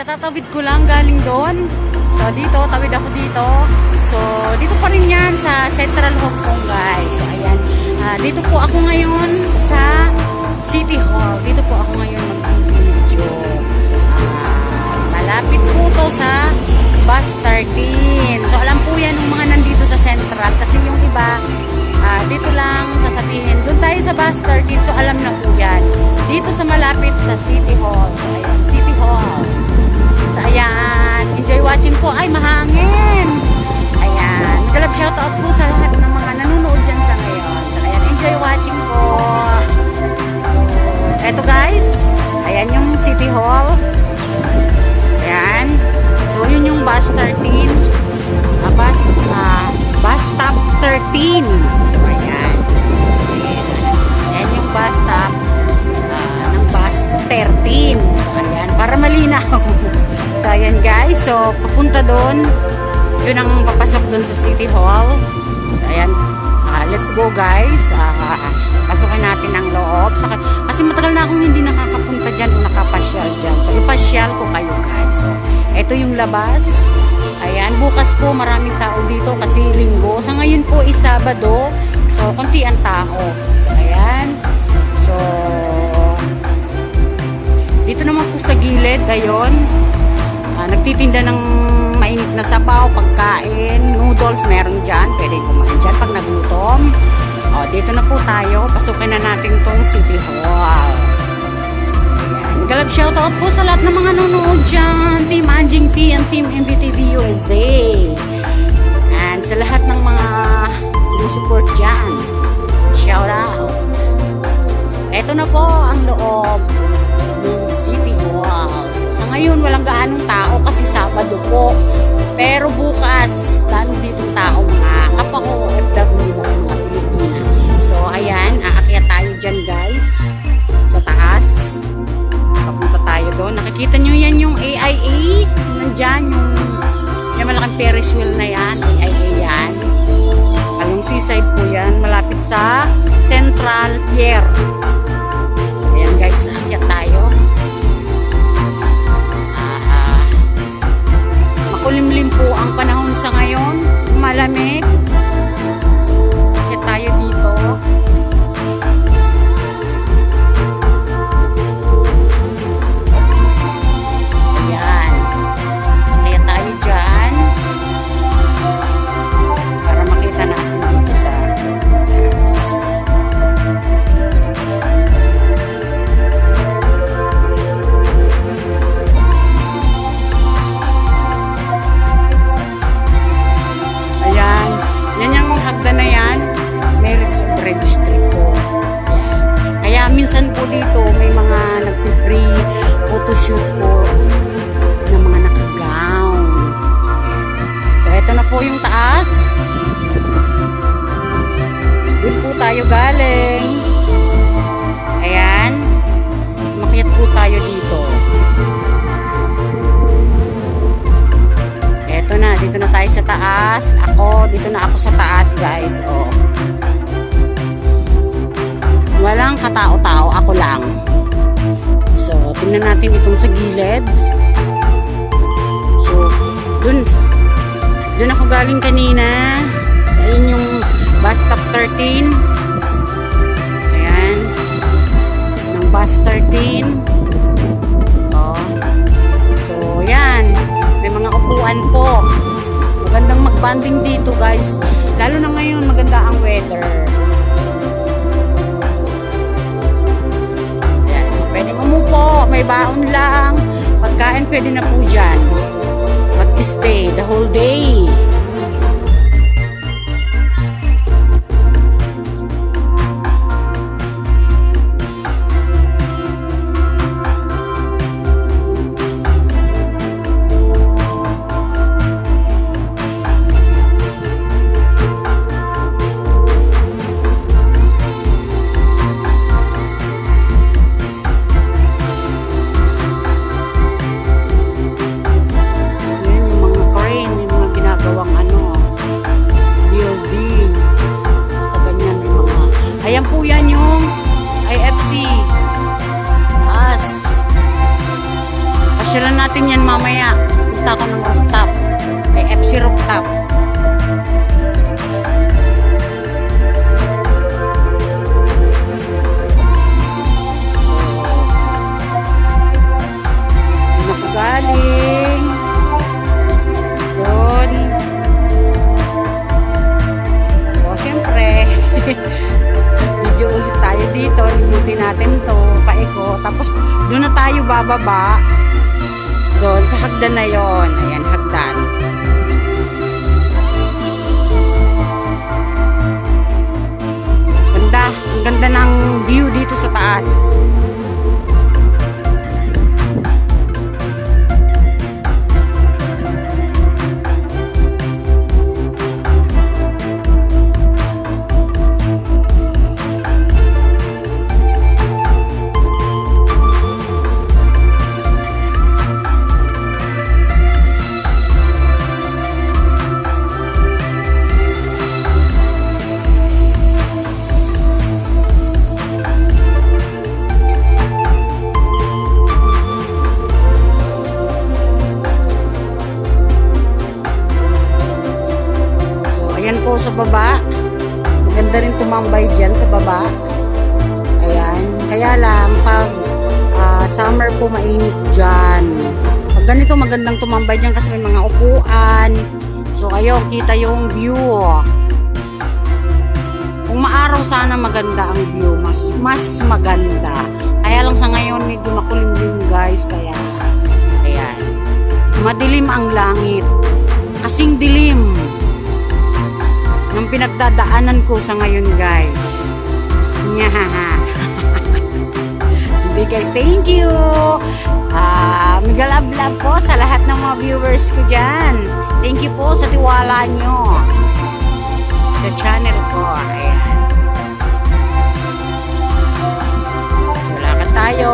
katatawid ko lang galing doon. So dito, tawid ako dito. So dito pa rin yan sa Central Hong Kong guys. So ayan, dito po ako ngayon sa City Hall. Dito po ako ngayon mag-video. Malapit po to sa Bus 13. So alam po yan ng mga nandito sa Central. Kasi yung iba, dito lang sasabihin, doon tayo sa Bus 13. So alam na po yan. Dito sa malapit sa City Hall. So ayan, City Hall. So ayan, enjoy watching po. Ay, mahangin. Ayan, galap shoutout po sa lahat ng mga nanonood dyan sa ngayon. So ayan, enjoy watching po. So, eto guys, ayan yung City Hall. Ayan. So yun yung Bus 13. Bus stop 13. So ayan. Ayan yung bus stop ng Bus 13. So ayan, para malinaw. So ayan guys, so papunta doon. Yun ang papasok doon sa City Hall. So ayan, let's go guys. Pasukin natin ang loob. Kasi matagal na akong hindi nakakapunta dyan o nakapasyal dyan. So ipasyal ko kayo guys. So ito yung labas. Ayan, bukas po maraming tao dito kasi linggo. Sa ngayon po is Sabado. So konti ang tao. So ayan. So dito naman po sa gilid, ayun. Nagtitinda ng mainit na sabaw, pagkain, noodles, meron dyan. Pwede kumain dyan pag nagutom. O, dito na po tayo. Pasukin na natin tong City Hall. Ayan. Galap shoutout po sa lahat ng mga nanonood dyan. Team Anjing P and Team MBTV USA. And sa lahat ng mga sumusupport dyan. Shoutout. So, eto na po ang loob ng City Hall. So, sa ngayon, walang gaanong tao kasi Sabado po. Pero bukas, dami dito tao mga kapwa ko OFW mga Pilipina. So, ayan, aakyat tayo dyan guys. Sa taas. Papunta tayo doon. Nakikita nyo yan yung AIA. Nandyan yung malaking Ferris wheel na yan. AIA yan. Yung seaside po yan. Malapit sa Central Pier. So, ayan guys, aakyat tayo. Makulimlim po ang panahon sa ngayon. Malamig. Kaya tayo dito. Ayan. Kaya tayo dyan. Para makita natin dito sa na yan, marriage of registry po. Kaya minsan po dito may mga nagpi-free photoshoot po ng mga naka-gown. So eto na po yung taas. Doon po tayo galing. Ayan. Makiat po tayo dito. Dito na tayo sa taas. Dito na ako sa taas, guys. Oh. Walang katao-tao, ako lang. So, tingnan natin itong sa gilid. So, dun ako galing kanina. So, ayun yung bus stop 13. Ayan. Ng bus 13. Oh. So, yan. May mga upuan po. Magandang mag-banding dito guys. Lalo na ngayon maganda ang weather. Ayan. Pwedeng umupo. May baon lang. Pagkain pwede na po dyan. Mag-stay the whole day. Pasyalan natin yan mamaya. Punta ako ng rooftop. Ay, FC rooftop. Galing doon. O syempre video ulit tayo dito, libutin natin to paiko, tapos doon na tayo bababa doon sa hagdan na yon. Ayan, hagdan. Ganda, ang ganda ng view dito sa taas. Ayan po sa baba. Maganda rin tumambay dyan sa baba. Ayan. Kaya lang, pag summer po, mainit dyan. Pag ganito, magandang tumambay dyan kasi may mga upuan. So, ayun, kita yung view. Kung maaraw, sana maganda ang view. Mas maganda. Kaya lang sa ngayon, medyo makulimlim guys. Kaya, ayan. Madilim ang langit. Kasing dilim ng pinagdadaanan ko sa ngayon guys. Hindi guys, thank you. Mega love po sa lahat ng mga viewers ko dyan. Thank you po sa tiwala nyo sa channel ko. Ayan. Wala ka tayo.